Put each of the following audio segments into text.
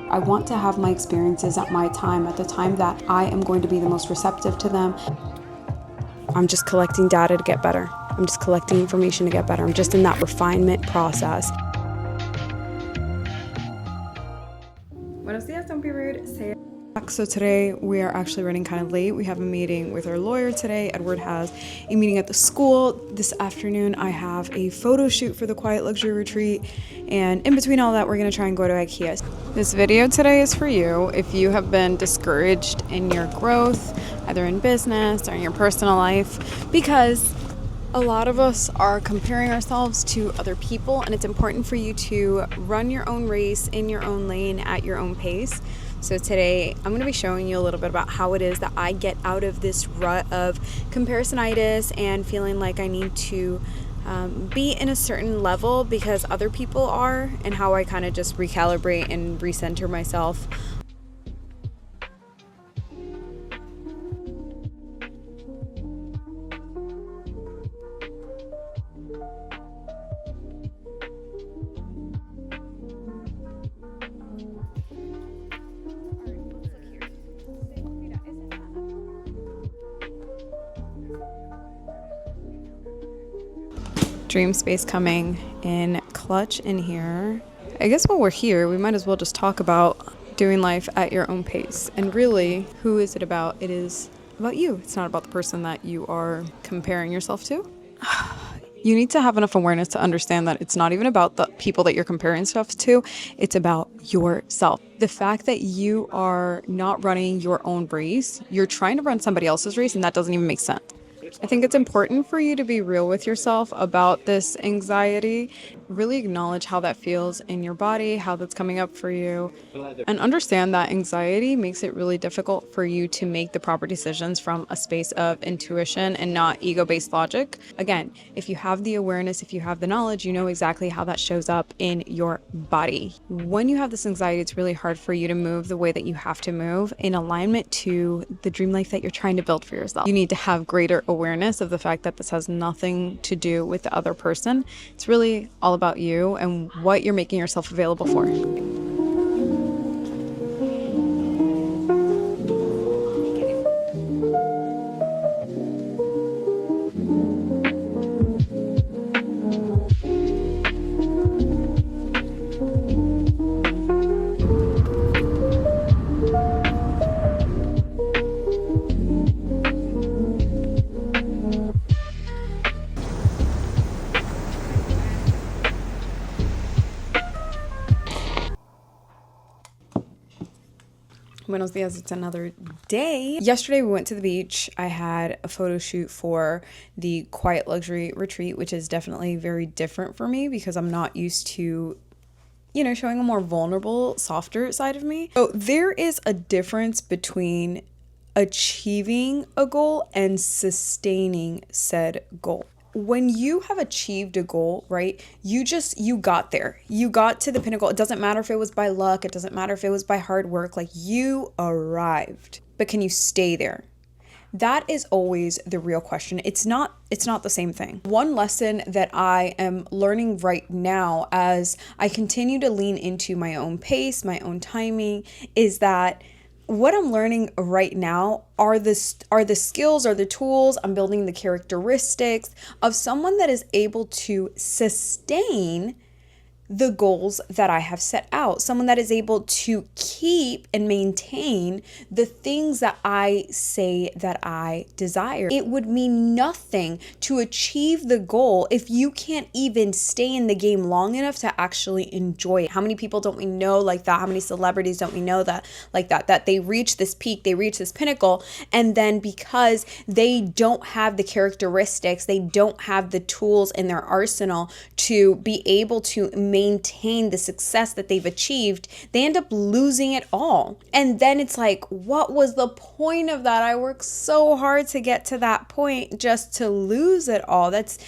I want to have my experiences at my time, at the time that I am going to be the most receptive to them. I'm just collecting data to get better. I'm just collecting information to get better. I'm just in that refinement process. Buenos dias, don't be rude. Say it. So today we are actually running kind of late. We have a meeting with our lawyer today. Edward has a meeting at the school. This afternoon I have a photo shoot for the Quiet Luxury Retreat, and in between all that we're going to try and go to IKEA. This video today is for you if you have been discouraged in your growth, either in business or in your personal life, because a lot of us are comparing ourselves to other people, and it's important for you to run your own race in your own lane at your own pace. So today I'm going to be showing you a little bit about how it is that I get out of this rut of comparisonitis and feeling like I need to be in a certain level because other people are, and how I kind of just recalibrate and recenter myself. Dream space coming in clutch in here. I guess while we're here, we might as well just talk about doing life at your own pace. And really, who is it about? It is about you. It's not about the person that you are comparing yourself to. You need to have enough awareness to understand that it's not even about the people that you're comparing stuff to. It's about yourself. The fact that you are not running your own race, you're trying to run somebody else's race, and that doesn't even make sense. I think it's important for you to be real with yourself about this anxiety. Really acknowledge how that feels in your body, how that's coming up for you, and understand that anxiety makes it really difficult for you to make the proper decisions from a space of intuition and not ego-based logic. Again, if you have the awareness, if you have the knowledge, you know exactly how that shows up in your body. When you have this anxiety, it's really hard for you to move the way that you have to move in alignment to the dream life that you're trying to build for yourself. You need to have greater awareness of the fact that this has nothing to do with the other person. It's really all about you and what you're making yourself available for. Buenos dias, it's another day. Yesterday we went to the beach. I had a photo shoot for the Quiet Luxury Retreat, which is definitely very different for me because I'm not used to, showing a more vulnerable, softer side of me. So there is a difference between achieving a goal and sustaining said goal. When you have achieved a goal, right, you got there. You got to the pinnacle. It doesn't matter if it was by luck. It doesn't matter if it was by hard work. Like, you arrived. But can you stay there? That is always the real question. It's not the same thing. One lesson that I am learning right now as I continue to lean into my own pace, my own timing, is that what I'm learning right now are the skills, are the tools. I'm building the characteristics of someone that is able to sustain the goals that I have set out. Someone that is able to keep and maintain the things that I say that I desire. It would mean nothing to achieve the goal if you can't even stay in the game long enough to actually enjoy it. How many people don't we know like that? How many celebrities don't we know that they reach this peak, they reach this pinnacle, and then because they don't have the characteristics, they don't have the tools in their arsenal to be able to maintain the success that they've achieved, they end up losing it all. And then it's like, what was the point of that? I worked so hard to get to that point just to lose it all. It's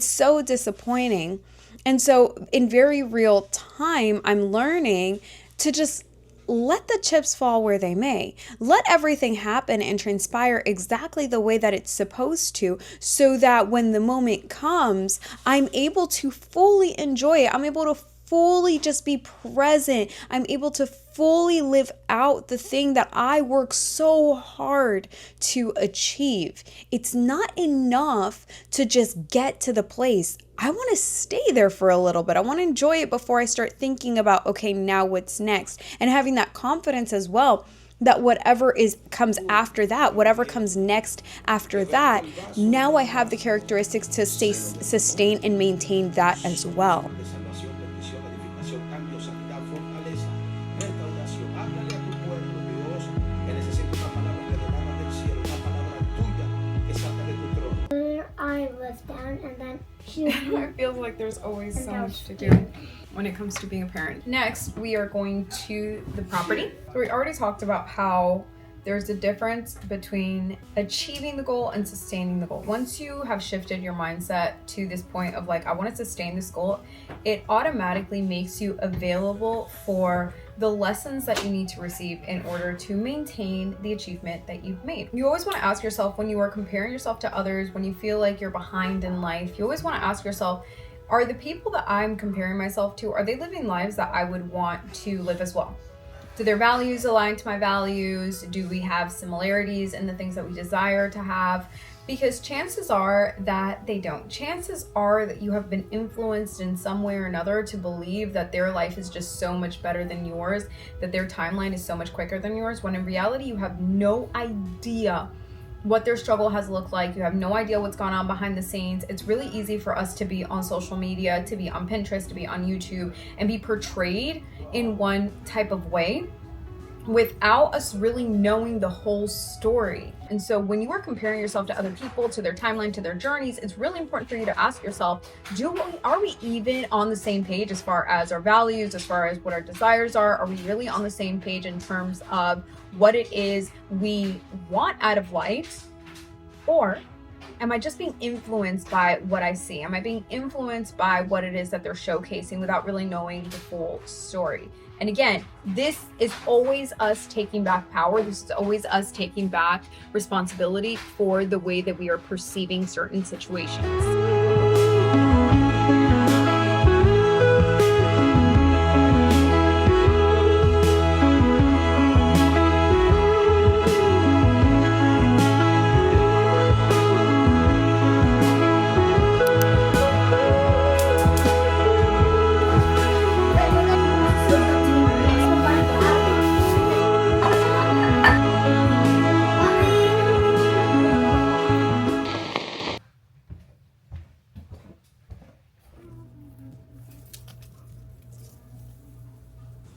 so disappointing. And so in very real time, I'm learning to just let the chips fall where they may. Let everything happen and transpire exactly the way that it's supposed to, so that when the moment comes, I'm able to fully enjoy it. I'm able to fully just be present. I'm able to fully live out the thing that I work so hard to achieve. It's not enough to just get to the place. I want to stay there for a little bit. I want to enjoy it before I start thinking about, okay, now what's next? And having that confidence as well, that whatever comes after that, whatever comes next after that, now I have the characteristics to sustain and maintain that as well. I was down and then she It feels like there's always so much to do when it comes to being a parent. Next, we are going to the property. So we already talked about how there's a difference between achieving the goal and sustaining the goal. Once you have shifted your mindset to this point of like, I want to sustain this goal, it automatically makes you available for the lessons that you need to receive in order to maintain the achievement that you've made. You always want to ask yourself, when you are comparing yourself to others, when you feel like you're behind in life, you always want to ask yourself, are the people that I'm comparing myself to, are they living lives that I would want to live as well? Do their values align to my values? Do we have similarities in the things that we desire to have? Because chances are that they don't. Chances are that you have been influenced in some way or another to believe that their life is just so much better than yours, that their timeline is so much quicker than yours, when in reality you have no idea what their struggle has looked like. You have no idea what's gone on behind the scenes. It's really easy for us to be on social media, to be on Pinterest, to be on YouTube, and be portrayed in one type of way without us really knowing the whole story. And so when you are comparing yourself to other people, to their timeline, to their journeys, it's really important for you to ask yourself, are we even on the same page as far as our values, as far as what our desires are? Are we really on the same page in terms of what it is we want out of life? Or am I just being influenced by what I see? Am I being influenced by what it is that they're showcasing without really knowing the full story? And again, this is always us taking back power. This is always us taking back responsibility for the way that we are perceiving certain situations.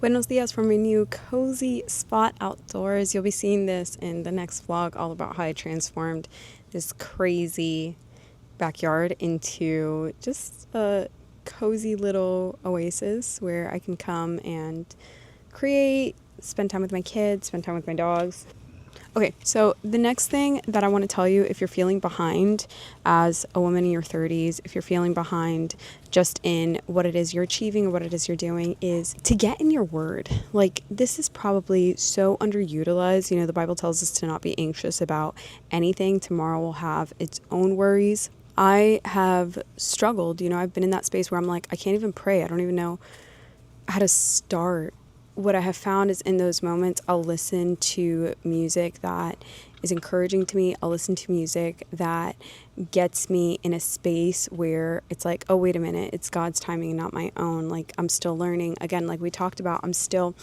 Buenos dias from my new cozy spot outdoors. You'll be seeing this in the next vlog, all about how I transformed this crazy backyard into just a cozy little oasis where I can come and create, spend time with my kids, spend time with my dogs. Okay, so the next thing that I want to tell you, if you're feeling behind as a woman in your 30s, if you're feeling behind just in what it is you're achieving or what it is you're doing, is to get in your word. Like, this is probably so underutilized. You know, the Bible tells us to not be anxious about anything. Tomorrow will have its own worries. I have struggled, you know, I've been in that space where I'm like, I can't even pray. I don't even know how to start. What I have found is in those moments, I'll listen to music that is encouraging to me. I'll listen to music that gets me in a space where it's like, oh, wait a minute, it's God's timing and not my own. Like, I'm still learning. Again, like we talked about, I'm still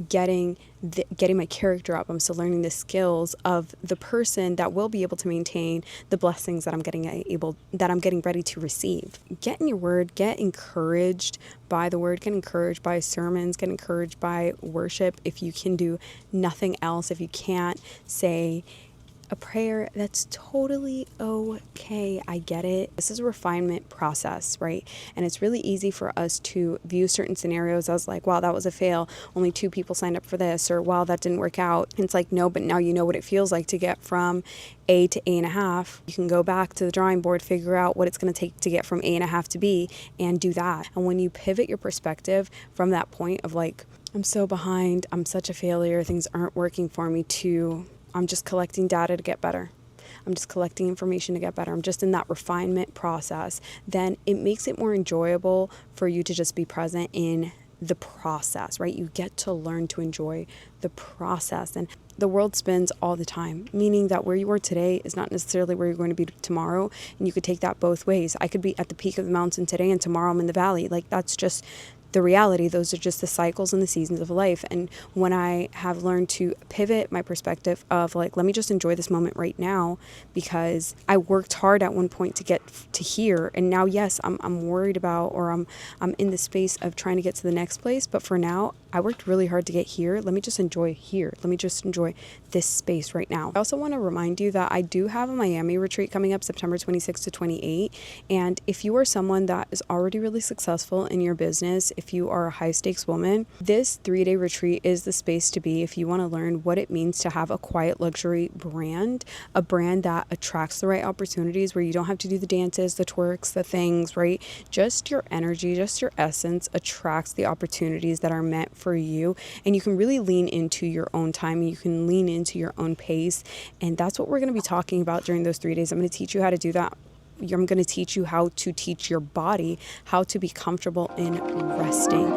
getting my character up. I'm still learning the skills of the person that will be able to maintain the blessings that I'm getting ready to receive. Get in your word, get encouraged by the word, get encouraged by sermons, get encouraged by worship. If you can do nothing else, if you can't say a prayer, that's totally okay. I get it. This is a refinement process, right? And it's really easy for us to view certain scenarios as like, wow, that was a fail. Only 2 people signed up for this, or wow, that didn't work out. And it's like, no, but now you know what it feels like to get from A to A.5. You can go back to the drawing board, figure out what it's going to take to get from A.5 to B, and do that. And when you pivot your perspective from that point of like, I'm so behind, I'm such a failure, things aren't working for me, to I'm just collecting data to get better. I'm just collecting information to get better, I'm just in that refinement process, then it makes it more enjoyable for you to just be present in the process, right? You get to learn to enjoy the process. And the world spins all the time, meaning that where you are today is not necessarily where you're going to be tomorrow. And you could take that both ways. I could be at the peak of the mountain today and tomorrow I'm in the valley. Like, that's just the reality. Those are just the cycles and the seasons of life. And when I have learned to pivot my perspective of like, let me just enjoy this moment right now, because I worked hard at one point to get to here, and now yes, I'm worried about, or I'm in the space of trying to get to the next place, but for now I worked really hard to get here. Let me just enjoy here. Let me just enjoy this space right now. I also want to remind you that I do have a Miami retreat coming up September 26 to 28. And if you are someone that is already really successful in your business, if you are a high stakes woman, this 3-day retreat is the space to be if you want to learn what it means to have a quiet luxury brand, a brand that attracts the right opportunities, where you don't have to do the dances, the twerks, the things, right? Just your energy, just your essence attracts the opportunities that are meant for you, and you can really lean into your own time, you can lean into your own pace. And that's what we're going to be talking about during those 3 days. I'm going to teach you how to do that. I'm going to teach you how to teach your body how to be comfortable in resting.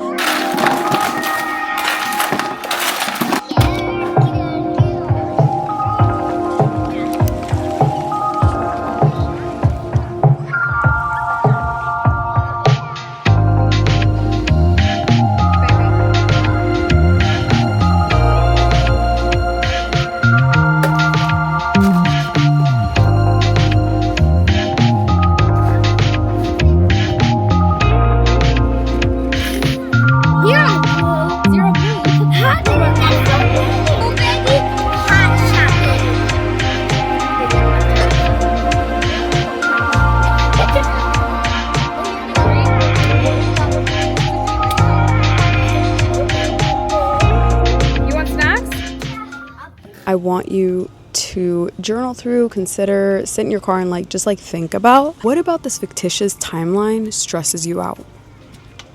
I want you to journal through, consider, sit in your car and just think about, what about this fictitious timeline stresses you out?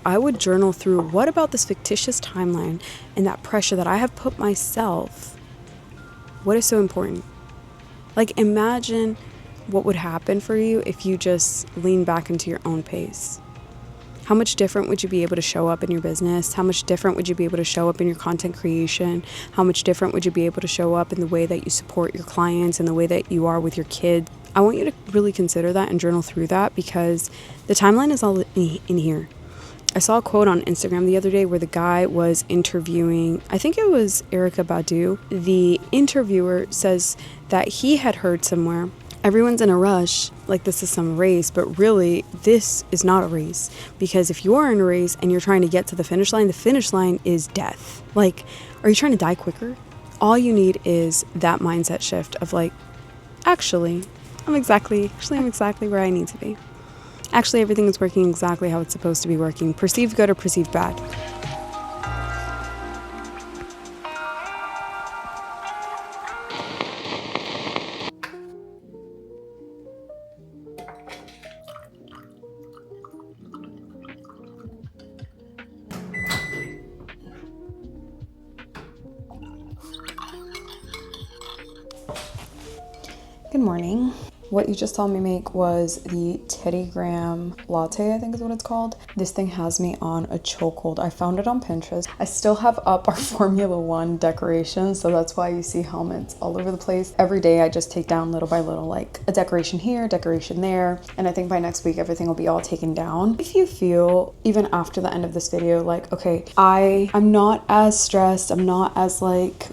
I would journal through, what about this fictitious timeline and that pressure that I have put myself, what is so important? Imagine what would happen for you if you just lean back into your own pace. How much different would you be able to show up in your business? How much different would you be able to show up in your content creation? How much different would you be able to show up in the way that you support your clients and the way that you are with your kids? I want you to really consider that and journal through that, because the timeline is all in here. I saw a quote on Instagram the other day where the guy was interviewing, I think it was Erykah Badu. The interviewer says that he had heard somewhere, everyone's in a rush, like this is some race, but really this is not a race, because if you are in a race and you're trying to get to the finish line is death. Are you trying to die quicker? All you need is that mindset shift of actually, I'm exactly where I need to be. Actually, everything is working exactly how it's supposed to be working. Perceived good or perceived bad. Good morning. What you just saw me make was the Teddy Graham latte, I think is what it's called. This thing has me on a chokehold. I found it on Pinterest. I still have up our Formula One decorations, so that's why you see helmets all over the place. Every day I just take down little by little, a decoration here, decoration there, and I think by next week everything will be all taken down. If you feel, even after the end of this video, okay, I'm not as stressed, I'm not as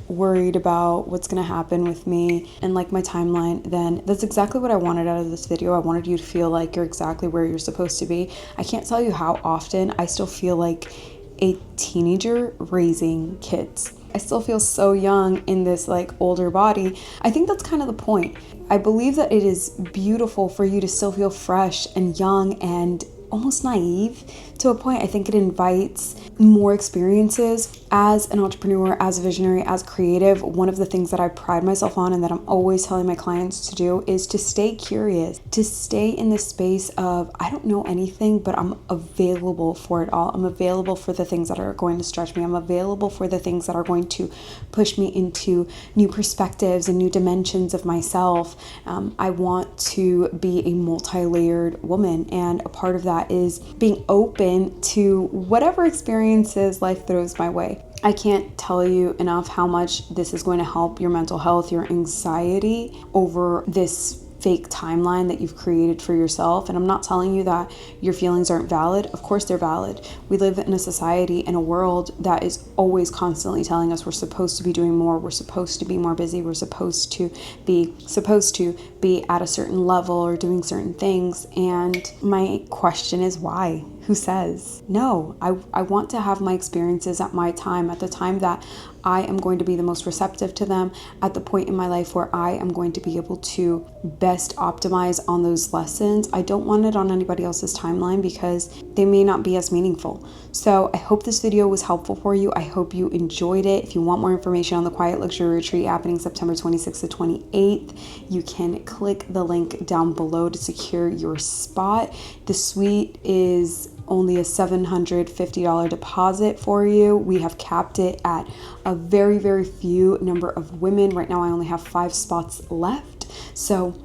worried about what's gonna happen with me and my timeline, then that's exactly what I wanted out of this video. I wanted you to feel like you're exactly where you're supposed to be. I can't tell you how often I still feel like a teenager raising kids. I still feel so young in this older body. I think that's kind of the point. I believe that it is beautiful for you to still feel fresh and young and almost naive to a point. I think it invites more experiences. As an entrepreneur, as a visionary, as creative, one of the things that I pride myself on and that I'm always telling my clients to do is to stay curious, to stay in the space of, I don't know anything, but I'm available for it all. I'm available for the things that are going to stretch me. I'm available for the things that are going to push me into new perspectives and new dimensions of myself. I want to be a multi-layered woman, and a part of that is being open to whatever experiences life throws my way. I can't tell you enough how much this is going to help your mental health, your anxiety over this fake timeline that you've created for yourself. And I'm not telling you that your feelings aren't valid. Of course they're valid. We live in a society, in a world that is always constantly telling us we're supposed to be doing more, we're supposed to be more busy, we're supposed to be at a certain level or doing certain things. And my question is, why? Who says? No, I want to have my experiences at my time, at the time that I am going to be the most receptive to them, at the point in my life where I am going to be able to best optimize on those lessons. I don't want it on anybody else's timeline because they may not be as meaningful. So I hope this video was helpful for you. I hope you enjoyed it. If you want more information on the Quiet Luxury Retreat happening September 26th to 28th, you can click the link down below to secure your spot. The suite is only a $750 deposit for you. We have capped it at a very, very few number of women. Right now I only have 5 spots left. So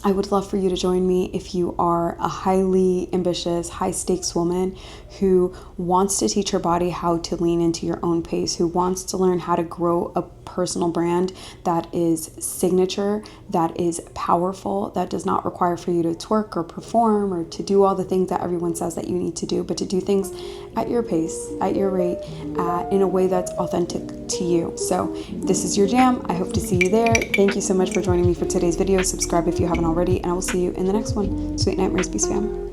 I would love for you to join me if you are a highly ambitious, high stakes woman who wants to teach her body how to lean into your own pace, who wants to learn how to grow a personal brand that is signature, that is powerful, that does not require for you to twerk or perform or to do all the things that everyone says that you need to do, but to do things at your pace, at your rate, in a way that's authentic to you. So this is your jam. I hope to see you there. Thank you so much for joining me for today's video. Subscribe if you haven't already, and I will see you in the next one. Sweet nightmares, peace fam.